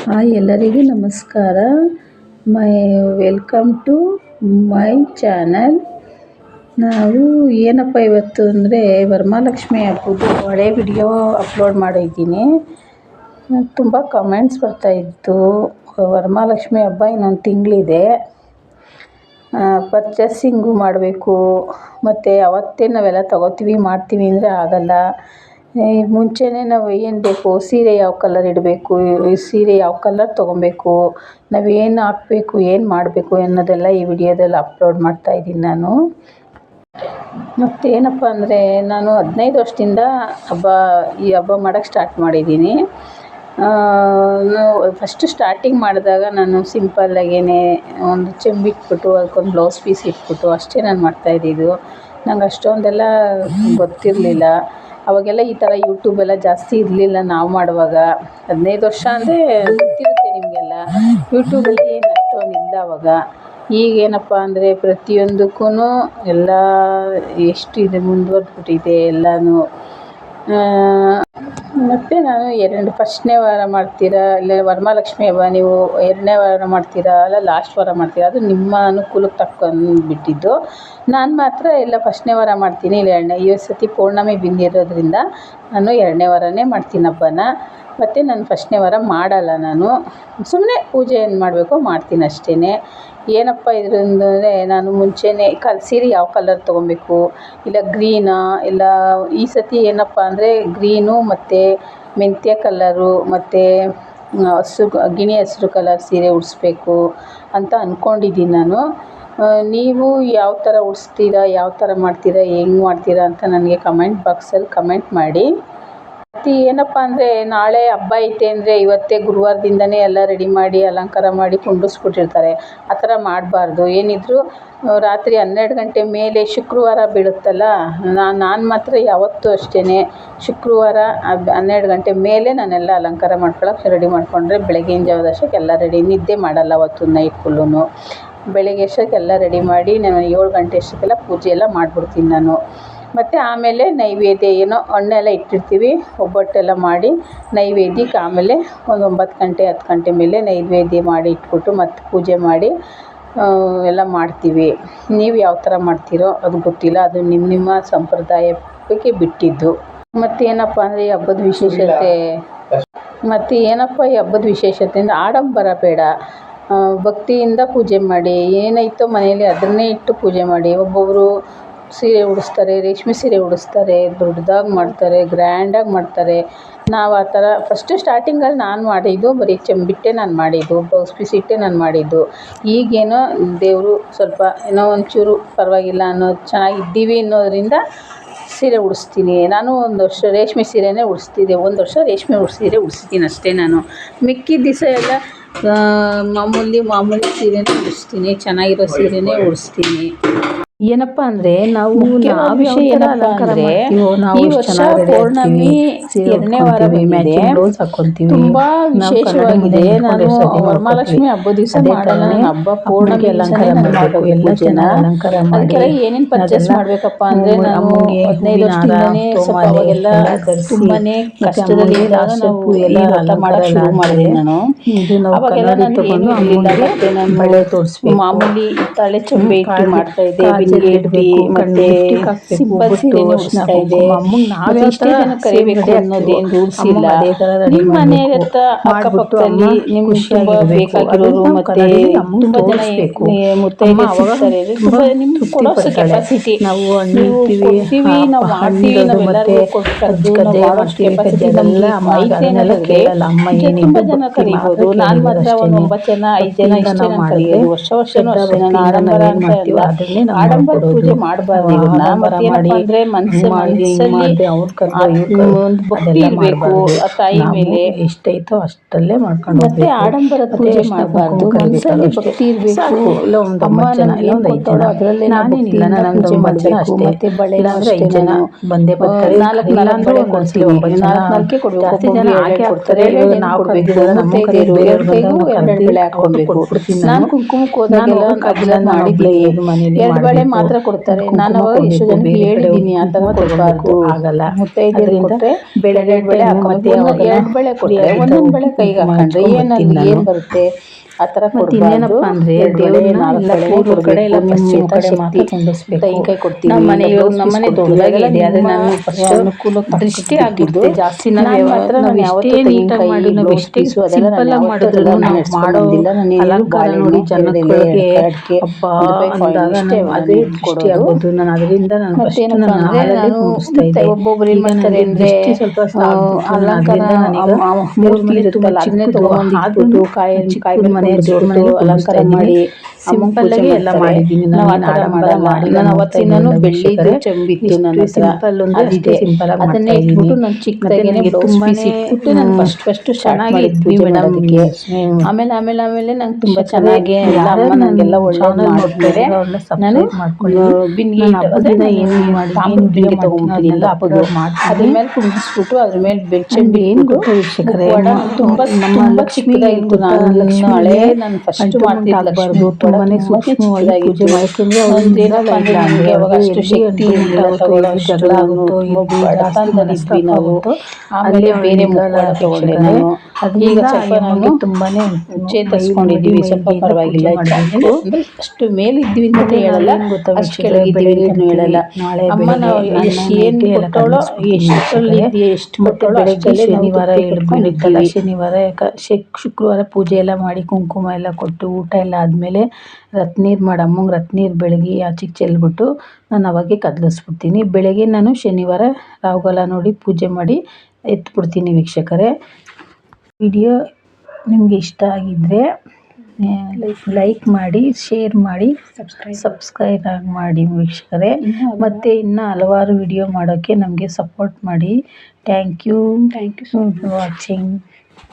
Hi ಎಲ್ಲರಿಗೂ ನಮಸ್ಕಾರ. Welcome to my channel. ನಾವು ಏನಪ್ಪ ಇವತ್ತು ಅಂದರೆ ವರಮಹಾಲಕ್ಷ್ಮಿ ಹಬ್ಬದ್ದು ಹಳೆ ವಿಡಿಯೋ ಅಪ್ಲೋಡ್ ಮಾಡಿದ್ದೀನಿ. ತುಂಬ ಕಮೆಂಟ್ಸ್ ಬರ್ತಾಯಿತ್ತು. ವರಮಹಾಲಕ್ಷ್ಮಿ ಹಬ್ಬ ಇನ್ನೊಂದು ತಿಂಗಳಿದೆ, ಪರ್ಚೇಸಿಂಗು ಮಾಡಬೇಕು, ಮತ್ತು ಅವತ್ತೇ ನಾವೆಲ್ಲ ತಗೋತೀವಿ ಮಾಡ್ತೀವಿ ಅಂದರೆ ಆಗಲ್ಲ. ಮುಂಚೆನೇ ನಾವು ಏನು ಬೇಕು, ಸೀರೆ ಯಾವ ಕಲರ್ ಇಡಬೇಕು, ಸೀರೆ ಯಾವ ಕಲರ್ ತೊಗೊಬೇಕು, ನಾವೇನು ಹಾಕಬೇಕು, ಏನು ಮಾಡಬೇಕು ಅನ್ನೋದೆಲ್ಲ ಈ ವಿಡಿಯೋದಲ್ಲಿ ಅಪ್ಲೋಡ್ ಮಾಡ್ತಾಯಿದ್ದೀನಿ ನಾನು. ಮತ್ತೇನಪ್ಪ ಅಂದರೆ ನಾನು 15 ವರ್ಷದಿಂದ ಈ ಹಬ್ಬ ಮಾಡೋಕ್ಕೆ ಸ್ಟಾರ್ಟ್ ಮಾಡಿದ್ದೀನಿ. ಫಸ್ಟು ಸ್ಟಾರ್ಟಿಂಗ್ ಮಾಡಿದಾಗ ನಾನು ಸಿಂಪಲ್ಲಾಗೇ ಒಂದು ಚೆಂಬಿಟ್ಬಿಟ್ಟು ಅದಕ್ಕೊಂದು ಬ್ಲೌಸ್ ಪೀಸ್ ಇಟ್ಬಿಟ್ಟು ಅಷ್ಟೇ ನಾನು ಮಾಡ್ತಾಯಿದ್ದಿದ್ದು. ನಂಗೆ ಅಷ್ಟೊಂದೆಲ್ಲ ಗೊತ್ತಿರಲಿಲ್ಲ. ಅವಾಗೆಲ್ಲ ಈ ಥರ ಯೂಟ್ಯೂಬೆಲ್ಲ ಜಾಸ್ತಿ ಇರಲಿಲ್ಲ ನಾವು ಮಾಡುವಾಗ. 15 ವರ್ಷ ಅಂದರೆ ಗೊತ್ತಿರುತ್ತೆ ನಿಮಗೆಲ್ಲ, ಯೂಟ್ಯೂಬಲ್ಲಿ ಏನು ಅಷ್ಟೊಂದಿಲ್ಲ ಅವಾಗ. ಈಗೇನಪ್ಪ ಅಂದರೆ ಪ್ರತಿಯೊಂದಕ್ಕೂ ಎಲ್ಲ ಎಷ್ಟಿದೆ, ಮುಂದುವರೆದ್ಬಿಟ್ಟಿದೆ ಎಲ್ಲನೂ. ಮತ್ತು ನಾನು ಫಸ್ಟ್ನೇ ವಾರ ಮಾಡ್ತೀರಾ ಇಲ್ಲ ವರಮಹಾಲಕ್ಷ್ಮಿ ಹಬ್ಬ ನೀವು 2ನೇ ವಾರ ಮಾಡ್ತೀರಾ ಅಲ್ಲ ಲಾಸ್ಟ್ ವಾರ ಮಾಡ್ತೀರಾ, ಅದು ನಿಮ್ಮ ಅನುಕೂಲಕ್ಕೆ ತಕ್ಕೊಂಡ್ಬಿಟ್ಟಿದ್ದು. ನಾನು ಮಾತ್ರ ಎಲ್ಲ ಫಸ್ಟ್ನೇ ವಾರ ಮಾಡ್ತೀನಿ, ಇಲ್ಲ 2ನೇ. ಈ ಸತಿ ಪೌರ್ಣಮಿ ಬಂದಿರೋದ್ರಿಂದ ನಾನು 2ನೇ ವಾರನೇ ಮಾಡ್ತೀನಿ ಹಬ್ಬನ. ಮತ್ತು ನಾನು ಫಸ್ಟ್ನೇ ವಾರ ಮಾಡಲ್ಲ, ನಾನು ಸುಮ್ಮನೆ ಪೂಜೆ ಏನು ಮಾಡಬೇಕೋ ಮಾಡ್ತೀನಿ ಅಷ್ಟೇ. ಏನಪ್ಪ ಇದರಿಂದರೆ ನಾನು ಮುಂಚೆನೇ ಸೀರೆ ಯಾವ ಕಲರ್ ತೊಗೊಬೇಕು, ಇಲ್ಲ ಗ್ರೀನಾ, ಇಲ್ಲ ಈ ಸತಿ ಏನಪ್ಪ ಅಂದರೆ ಗ್ರೀನು ಮತ್ತು ಮೆಂತ್ಯ ಕಲರು ಮತ್ತು ಗಿಣಿ ಹಸಿರು ಕಲರ್ ಸೀರೆ ಉಡಿಸ್ಬೇಕು ಅಂತ ಅಂದ್ಕೊಂಡಿದ್ದೀನಿ ನಾನು. ನೀವು ಯಾವ ಥರ ಉಡಿಸ್ತೀರಾ, ಯಾವ ಥರ ಮಾಡ್ತೀರಾ, ಹೆಂಗೆ ಮಾಡ್ತೀರಾ ಅಂತ ನನಗೆ ಕಮೆಂಟ್ ಬಾಕ್ಸಲ್ಲಿ ಕಮೆಂಟ್ ಮಾಡಿ. ಮತ್ತು ಏನಪ್ಪ ಅಂದರೆ ನಾಳೆ ಹಬ್ಬ ಐತೆ ಅಂದರೆ ಇವತ್ತೇ ಗುರುವಾರದಿಂದನೇ ಎಲ್ಲ ರೆಡಿ ಮಾಡಿ ಅಲಂಕಾರ ಮಾಡಿ ಕುಂಡಿಸ್ಬಿಟ್ಟಿರ್ತಾರೆ. ಆ ಥರ ಮಾಡಬಾರ್ದು. ಏನಿದ್ರೂ ರಾತ್ರಿ 12 ಗಂಟೆ ಮೇಲೆ ಶುಕ್ರವಾರ ಬೀಳುತ್ತಲ್ಲ, ನಾನು ಮಾತ್ರ ಯಾವತ್ತೂ ಅಷ್ಟೇ ಶುಕ್ರವಾರ 12 ಗಂಟೆ ಮೇಲೆ ನಾನೆಲ್ಲ ಅಲಂಕಾರ ಮಾಡ್ಕೊಳ್ಳೋಕೆ ರೆಡಿ ಮಾಡಿಕೊಂಡ್ರೆ ಬೆಳಗಿನ ಜಾವದ ಅಷ್ಟಕ್ಕೆ ಎಲ್ಲ ರೆಡಿ. ನಿದ್ದೆ ಮಾಡಲ್ಲ ಅವತ್ತು ನೈಟ್ ಫುಲ್ಲೂ. ಬೆಳಗ್ಗೆ ಅಷ್ಟಕ್ಕೆಲ್ಲ ರೆಡಿ ಮಾಡಿ ನಾನು 7 ಗಂಟೆ ಅಷ್ಟಕ್ಕೆಲ್ಲ ಪೂಜೆ ಎಲ್ಲ ಮಾಡಿಬಿಡ್ತೀನಿ ನಾನು. ಮತ್ತು ಆಮೇಲೆ ನೈವೇದ್ಯ ಏನೋ ಹಣ್ಣೆಲ್ಲ ಇಟ್ಟಿರ್ತೀವಿ, ಒಬ್ಬಟ್ಟೆಲ್ಲ ಮಾಡಿ ನೈವೇದ್ಯಕ್ಕೆ ಆಮೇಲೆ ಒಂದು 9 ಗಂಟೆ 10 ಗಂಟೆ ಮೇಲೆ ನೈವೇದ್ಯ ಮಾಡಿ ಇಟ್ಬಿಟ್ಟು ಮತ್ತು ಪೂಜೆ ಮಾಡಿ ಎಲ್ಲ ಮಾಡ್ತೀವಿ. ನೀವು ಯಾವ ಥರ ಮಾಡ್ತೀರೋ ಅದು ಗೊತ್ತಿಲ್ಲ, ಅದು ನಿಮ್ಮ ಸಂಪ್ರದಾಯಕ್ಕೆ ಬಿಟ್ಟಿದ್ದು. ಮತ್ತೇನಪ್ಪ ಅಂದರೆ ಈ ಹಬ್ಬದ ವಿಶೇಷತೆ ಅಂದರೆ ಆಡಂಬರ ಬೇಡ, ಭಕ್ತಿಯಿಂದ ಪೂಜೆ ಮಾಡಿ. ಏನಾಯ್ತೋ ಮನೆಯಲ್ಲಿ ಅದನ್ನೇ ಇಟ್ಟು ಪೂಜೆ ಮಾಡಿ. ಒಬ್ಬೊಬ್ಬರು ಸೀರೆ ಉಡಿಸ್ತಾರೆ, ರೇಷ್ಮೆ ಸೀರೆ ಉಡಿಸ್ತಾರೆ, ದೊಡ್ಡದಾಗಿ ಮಾಡ್ತಾರೆ, ಗ್ರ್ಯಾಂಡಾಗಿ ಮಾಡ್ತಾರೆ. ನಾವು ಆ ಥರ ಫಸ್ಟು ಸ್ಟಾರ್ಟಿಂಗಲ್ಲಿ ನಾನು ಮಾಡಿದ್ದು ಬರೀ ಚೆಂಬಿಟ್ಟೆ ನಾನು ಮಾಡಿದ್ದು, ಬ್ಲೌಸ್ ಪೀಸ್ ಇಟ್ಟೆ ನಾನು ಮಾಡಿದ್ದು. ಈಗೇನೋ ದೇವರು ಸ್ವಲ್ಪ ಏನೋ ಒಂಚೂರು ಪರವಾಗಿಲ್ಲ ಚೆನ್ನಾಗಿದ್ದೀವಿ ಅನ್ನೋದರಿಂದ ಸೀರೆ ಉಡಿಸ್ತೀನಿ. ನಾನು ಒಂದು ವರ್ಷ ರೇಷ್ಮೆ ಸೀರೆನೇ ಉಡಿಸ್ತಿದ್ದೆ, 1 ವರ್ಷ ರೇಷ್ಮೆ ಸೀರೆ ಉಡಿಸ್ತೀನಿ ಅಷ್ಟೇ ನಾನು. ಮಿಕ್ಕಿದ ದಿವಸ ಎಲ್ಲ ಮಾಮೂಲಿ ಸೀರೆನೇ ಉಡಿಸ್ತೀನಿ, ಚೆನ್ನಾಗಿರೋ ಸೀರೆನೇ ಉಡಿಸ್ತೀನಿ. ಏನಪ್ಪ ಅಂದರೆ ನಾವು ವಿಷಯ ಏನಪ್ಪ ಅಂದರೆ ಈ ವರ್ಷ ಪೌರ್ಣಮಿ 2ನೇ ವಾರ ಬಂದಿದೆ, ತುಂಬ ವಿಶೇಷವಾಗಿದೆ. ನಾನು ವರಮಹಾಲಕ್ಷ್ಮಿ ಹಬ್ಬದ ದಿವಸ ಮಾಡಲ್ಲ, ಹಬ್ಬ ಪೌರ್ಣಮಿ ಅಲಂಕಾರ ಮಾಡಬೇಕು ಎಲ್ಲ ಜನ. ಅದಕ್ಕೆಲ್ಲ ಏನೇನು ಪರ್ಚೇಸ್ ಮಾಡಬೇಕಪ್ಪ ಅಂದರೆ ನಾನು 15 ವರ್ಷದಿಂದನೇ ಸ್ವಲ್ಪ ಅವಾಗೆಲ್ಲ ತುಂಬಾ ಕಷ್ಟದಲ್ಲಿ ಇದ್ದಾಗ ನಾವು ಎಲ್ಲ ವ್ರತ ಮಾಡೋಕ್ಕೆ ಶುರು ಮಾಡಿದೆ ನಾನು. ಅವಾಗೆಲ್ಲ ನನಗೆ ಏನೂ ಇರಲಿಲ್ಲ. ಮತ್ತು ನಾನು ಮಾಮೂಲಿ ತಾಳೆ ಚಂಬೆ ಇಟ್ಟು ಮಾಡ್ತಾಯಿದ್ದೆ, ಮತ್ತೆ ಸಿಂಪಲ್ ಸೀರೆನೇ ಉಡಿಸ್ತಾ ಇದ್ದೆ. ಇಷ್ಟೇ ಜನ ಕರಿಬೇಕು ಅನ್ನೋದೇನು ರೂಲ್ಸ್ ಇಲ್ಲ. ನಿಮ್ಮ ಮನೆ ಹತ್ರ ಅಕ್ಕಪಕ್ಕದಲ್ಲಿ ನಿಮ್ಗೆ ತುಂಬ ಬೇಕಾಗಿರೋರು ಮತ್ತು ತುಂಬ ಜನ ಮುತ್ತೈದೆ ಸಿಗ್ತಾರೆ, ನಿಮ್ಗೆ ಕೊಡೋಷ್ಟು ಕೆಪಾಸಿಟಿ ನಾವು ಕೊಡ್ತೀವಿ, ನಾವು ಮಾಡ್ತೀವಿ, ನಾವೆಲ್ಲರಿಗೂ ಕೊಟ್ಟು ಮಾಡೋಷ್ಟು ಕೆಪಾಸಿಟಿ ನಮ್ಗೆ ಐತೆ ಅನ್ನೋದಾದ್ರೆ ತುಂಬ ಜನ ಕರಿಬೋದು. ನಾನು ಮಾತ್ರ ಒಂದು 9 ಜನ 5 ಜನ ಇಷ್ಟೇ ನಾನು ಕರಿಯೋದು. ವರ್ಷನೂ ಅಷ್ಟೇ ನಾನು ಆಡಂಬರ ಅಂತ ಆಡಂಬರ ಪೂಜೆ ಮಾಡಬಾರ್ದು. ಇದನ್ನ ಮತ್ತೇನಪ್ಪ ಅಂದರೆ ಮನಸ್ಸಲ್ಲಿ ಒಂದು ಭಕ್ತಿ ಇರಬೇಕು ಆ ತಾಯಿ ಮೇಲೆ, ಎಷ್ಟೈತೋ ಅಷ್ಟಲ್ಲೇ ಮಾಡ್ಕೊಂಡು. ಮತ್ತೆ ಆಡಂಬರ ಪೂಜೆ ಮಾಡಬಾರ್ದು, ಮನಸ್ಸಲ್ಲಿ ಭಕ್ತಿ ಇರಬೇಕು. ಇಲ್ಲ ಒಂದು 9 ಜನ ಇಲ್ಲ ಒಂದು 5 ಜನ, ಅದರಲ್ಲೇ ನಾನೇನಿಲ್ಲ ನಾನು 9 ಜನ ಅಷ್ಟೇ. ಮತ್ತೆ ಬಳೆ 5 ಜನ ಬಂದೇ ಬರ್ತಾರೆ, 4 ಬಳೆ ಕೊಡ್ತೀವಿ, 4 ಕೊಡಬೇಕು. 10 ಜನ ಹಾಕಿ ಹಾಕ್ತಾರೆ, ನಾವು ಕೊಡಬೇಕು. ನಮ್ಮ ಕೈಗೂ 2 ಬಳೆ ಹಾಕ್ಕೊಬೇಕು. ನಾನು ಕುಂಕುಮಕ್ಕೆ ಹೋದಾಗೆಲ್ಲ ಮಾಡಿದ್ದೆ, 2 ಬಳೆ ಮಾತ್ರ ಕೊಡ್ತಾರೆ. ನಾನು ಅವಾಗ ಎಷ್ಟೋ ಜನಕ್ಕೆ ಹೇಳಿದ್ದೀನಿ ಆ ಥರ ಕೊಡಬಾರ್ದು, ಆಗಲ್ಲ. ಮುತ್ತೈದೆಯರಿಗೆ ಕೊಟ್ಟರೆ ಬೆಳಗ್ಗೆ ಬೆಳೆ ಹಾಕೋಬೇಕು. ಎರಡು ಬೆಳೆ ಕೊಟ್ಟರೆ ಒಂದೊಂದು ಬೆಳೆ ಕೈಗೆ ಹಾಕೊಂಡ್ರೆ ಏನು ಬರುತ್ತೆ, ಆ ಥರ ಕೊಡಬಾರ್ದು. ಅಂದರೆ ದೇವ್ರನ್ನ ಎಲ್ಲ ಪೂರ್ವ ಕಡೆ ಎಲ್ಲ ನಿಮ್ಮ ಕಡೆ ಮಾತ್ರ ಕೊಂಡಿಸ್ಬೇಕು. ತೆಂಗಿನಕಾಯಿ ಕೊಡ್ತೀನಿ. ನಮ್ಮ ಮನೆ ಇವಾಗ ನಮ್ಮ ಮನೆ ದೊಡ್ಡದಾಗಿದೆ, ಆದರೆ ನಾನು ಫಸ್ಟ್ ಅನುಕೂಲಕ್ಕೆ ದೃಷ್ಟಿ ಆಗಿದ್ದು ಜಾಸ್ತಿ ನಾನು ಮಾತ್ರ ನಾನು ಯಾವತ್ತೂ ನೀಟಾಗಿ ಮಾಡಿ ನಾವು ಎಷ್ಟೇ ಸಿಂಪಲ್ ಆಗಿ ಮಾಡಿದ್ರು ನಾವು ಮಾಡೋ ಅಲಂಕಾರ ನೋಡಿ ಜನಗಳಿಗೆ ಹಬ್ಬ ಅಂದಾಗ ಅದೇ ದೃಷ್ಟಿ ಆಗೋದು. ನಾನು ಅದರಿಂದ ನಾನು ಫಸ್ಟ್ ನಾನು ಹಾಲಲ್ಲಿ ಕುಂಡಿಸ್ತಾ ಇದ್ದೆ. ಒಬ್ಬೊಬ್ರು ಏನು ಮಾಡ್ತಾರೆ ಅಂದರೆ ಸ್ವಲ್ಪ ಅಲಂಕಾರ ಮೂರ್ತಿ ಇರುತ್ತಲ್ಲ ಅದನ್ನೇ ತಗೊಂಡು ಕಾಯಿ ಮನೆ ಅಲಂಕಾರ ಮಾಡಿ ಸಿಂಪಲ್ ಆಗಿ ಎಲ್ಲ ಮಾಡಿದ್ದೀನಿ. ನಾವು ಆ ಥರ ಮಾಡಲ್ಲ. ನಾನು ಅವತ್ತಿನೂ ಬೆಳ್ಳಿದು ಚೆಂಬಿತ್ತು ನನ್ನ ಹತ್ರ, ಅದಿದೆ. ಅದನ್ನೇ ಇಟ್ಬಿಟ್ಟು ನಾನು ಚಿಕ್ಕದಾಗೇನೆ ತುಂಬಾ ಇಟ್ಬಿಟ್ಟು ನಾನು ಫಸ್ಟ್ ಚೆನ್ನಾಗಿ ಇದ್ವಿ ಮೇಡಮ್ಗೆ. ಆಮೇಲೆ ನಂಗೆ ತುಂಬ ಚೆನ್ನಾಗಿ ಎಲ್ಲ ಅಮ್ಮ ನನಗೆಲ್ಲ ಒಳ್ಳೆ ಮಾಡ್ತಾರೆ. ನಾನು ಬಿನ್ಗೆ ಬಿನ್ಗೆ ತೊಗೊಂಡ್ಬಿಡ್ತೀನಿ ಎಲ್ಲ ಹಬ್ಬದು. ಅದ್ರ ಮೇಲೆ ಕುಂದಿಸ್ಬಿಟ್ಟು ಅದ್ರ ಮೇಲೆ ಚೆಂಬಿ ತುಂಬ ಚಿಕ್ಕದಾಗಿತ್ತು. ನಾನು ಹಳೆ ನಾನು ಫಸ್ಟ್ ಮಾಡ್ತಿರ್ಬಾರ್ದು, ತುಂಬಾನೇ ಸೂಕ್ಷ್ಮವಾಗಿ ಪೂಜೆ ಮಾಡ್ಕೊಂಡ್ರೆ ನಮಗೆ ಅವಾಗ ಅಷ್ಟು ಶಕ್ತಿ ಜಗಳ ಆಗುತ್ತೋ ಬಡತನದಲ್ಲಿದ್ವಿ ನಾವು. ಆಮೇಲೆ ಬೇರೆ ಮುಖವಾಡ ತಗೊಂಡೆ ನಾನು. ಈಗ ಸ್ವಲ್ಪ ನಾನು ತುಂಬಾನೇ ಚೇತರಿಸ್ಕೊಂಡಿದ್ದೀವಿ, ಸ್ವಲ್ಪ ಪರವಾಗಿಲ್ಲ. ಅಂದರೆ ಅಷ್ಟು ಮೇಲಿದ್ದೀವಿ ಅಂತ ಹೇಳಲ್ಲ, ಅಷ್ಟು ಕೆಳಗಿದ್ದೀವಿ ಅಂತ ಹೇಳಲ್ಲ. ಅಮ್ಮ ನಾವು ಏನು ಕೊಟ್ಟವಳೋ ಎಷ್ಟು ಕೊಟ್ಟವಳೋ ಅಷ್ಟಲ್ಲೇ ಶನಿವಾರ ಹೇಳ್ಕೊಂಡಿದ್ದಲ್ಲ. ಶನಿವಾರ ಶುಕ್ರವಾರ ಪೂಜೆ ಎಲ್ಲ ಮಾಡಿ ಕುಂಕುಮ ಎಲ್ಲ ಕೊಟ್ಟು ಊಟ ಎಲ್ಲ ಆದಮೇಲೆ ರತ್ನೀರು ಮಾಡಿ ಅಮ್ಮಂಗೆ ರತ್ನೀರು ಬೆಳಗ್ಗೆ ಆಚೆಗೆ ಚೆಲ್ಬಿಟ್ಟು ನಾನು ಅವಾಗೆ ಕದಲಿಸ್ಬಿಡ್ತೀನಿ. ಬೆಳಗ್ಗೆ ನಾನು ಶನಿವಾರ ರಾಹುಕಾಲ ನೋಡಿ ಪೂಜೆ ಮಾಡಿ ಎತ್ಬಿಡ್ತೀನಿ. ವೀಕ್ಷಕರೇ, ವಿಡಿಯೋ ನಿಮಗೆ ಇಷ್ಟ ಆಗಿದ್ದರೆ ಲೈಕ್ ಮಾಡಿ, ಶೇರ್ ಮಾಡಿ, ಸಬ್ಸ್ಕ್ರೈಬ್ ಮಾಡಿ ವೀಕ್ಷಕರೇ. ಮತ್ತು ಇನ್ನೂ ಹಲವಾರು ವಿಡಿಯೋ ಮಾಡೋಕ್ಕೆ ನಮಗೆ ಸಪೋರ್ಟ್ ಮಾಡಿ. Thank you for watching.